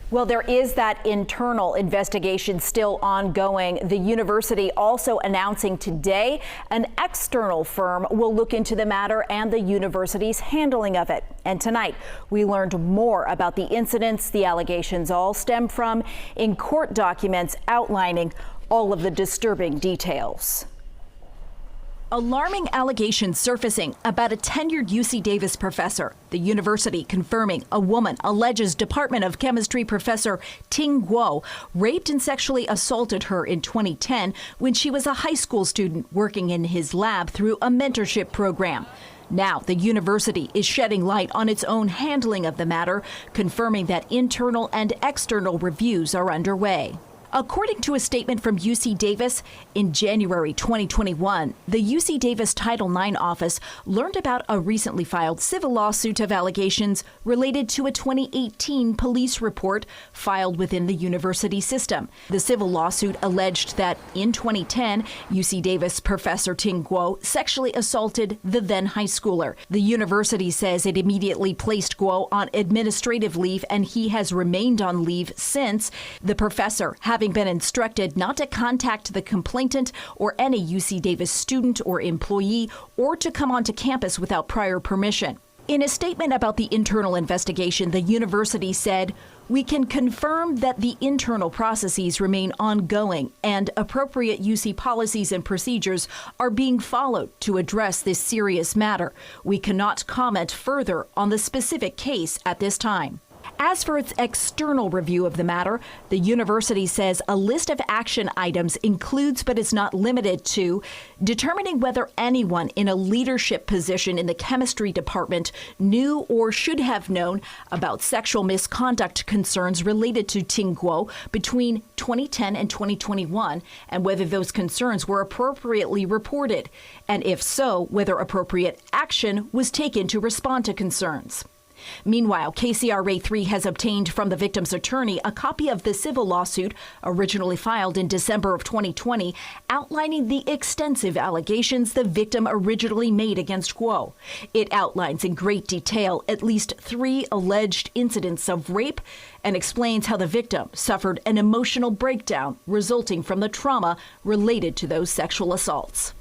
Well, there is that internal investigation still ongoing. The university also announcing today an external firm will look into the matter and the university's handling of it. And tonight, we learned more about the incidents the allegations all stem from in court documents outlining all of the disturbing details. Alarming allegations surfacing about a tenured UC Davis professor. The university confirming a woman alleges Department of Chemistry professor Ting Guo raped and sexually assaulted her in 2010 when she was a high school student working in his lab through a mentorship program. Now, the university is shedding light on its own handling of the matter, confirming that internal and external reviews are underway. According to a statement from UC Davis, in January 2021, the UC Davis Title IX office learned about a recently filed civil lawsuit of allegations related to a 2018 police report filed within the university system. The civil lawsuit alleged that in 2010, UC Davis professor Ting Guo sexually assaulted the then high schooler. The university says it immediately placed Guo on administrative leave, and he has remained on leave since. The professor having been instructed not to contact the complainant or any UC Davis student or employee or to come onto campus without prior permission. In a statement about the internal investigation, the university said, "We can confirm that the internal processes remain ongoing and appropriate UC policies and procedures are being followed to address this serious matter. We cannot comment further on the specific case at this time." As for its external review of the matter, the university says a list of action items includes but is not limited to determining whether anyone in a leadership position in the chemistry department knew or should have known about sexual misconduct concerns related to Ting Guo between 2010 and 2021, and whether those concerns were appropriately reported, and if so, whether appropriate action was taken to respond to concerns. Meanwhile, KCRA 3 has obtained from the victim's attorney a copy of the civil lawsuit originally filed in December of 2020, outlining the extensive allegations the victim originally made against Guo. It outlines in great detail at least 3 alleged incidents of rape and explains how the victim suffered an emotional breakdown resulting from the trauma related to those sexual assaults.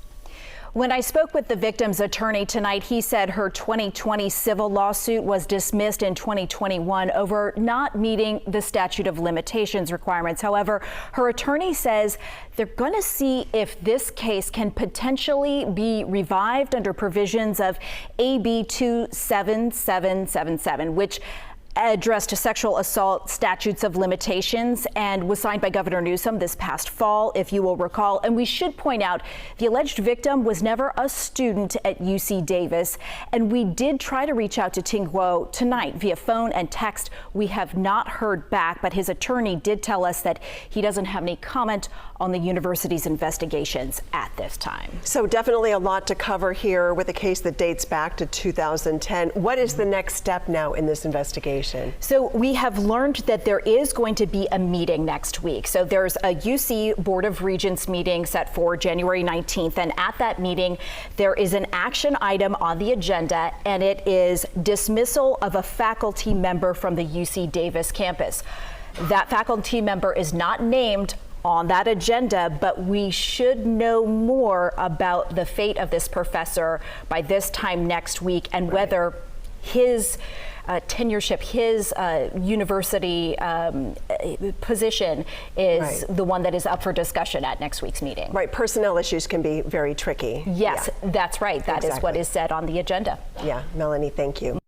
When I spoke with the victim's attorney tonight, he said her 2020 civil lawsuit was dismissed in 2021 over not meeting the statute of limitations requirements. However, her attorney says they're going to see if this case can potentially be revived under provisions of AB 27777, which addressed to sexual assault statutes of limitations and was signed by Governor Newsom this past fall, if you will recall. And we should point out the alleged victim was never a student at UC Davis. And we did try to reach out to Ting Guo tonight via phone and text. We have not heard back, but his attorney did tell us that he doesn't have any comment on the university's investigations at this time. So definitely a lot to cover here with a case that dates back to 2010. What is the next step now in this investigation? So we have learned that there is going to be a meeting next week. So there's a UC Board of Regents meeting set for January 19th. And at that meeting, there is an action item on the agenda, and it is dismissal of a faculty member from the UC Davis campus. That faculty member is not named on that agenda, but we should know more about the fate of this professor by this time next week and whether his tenureship, his university position is the one that is up for discussion at next week's meeting. Right, personnel issues can be very tricky. Yes, that's right. That is what is said on the agenda. Yeah, Melanie, thank you.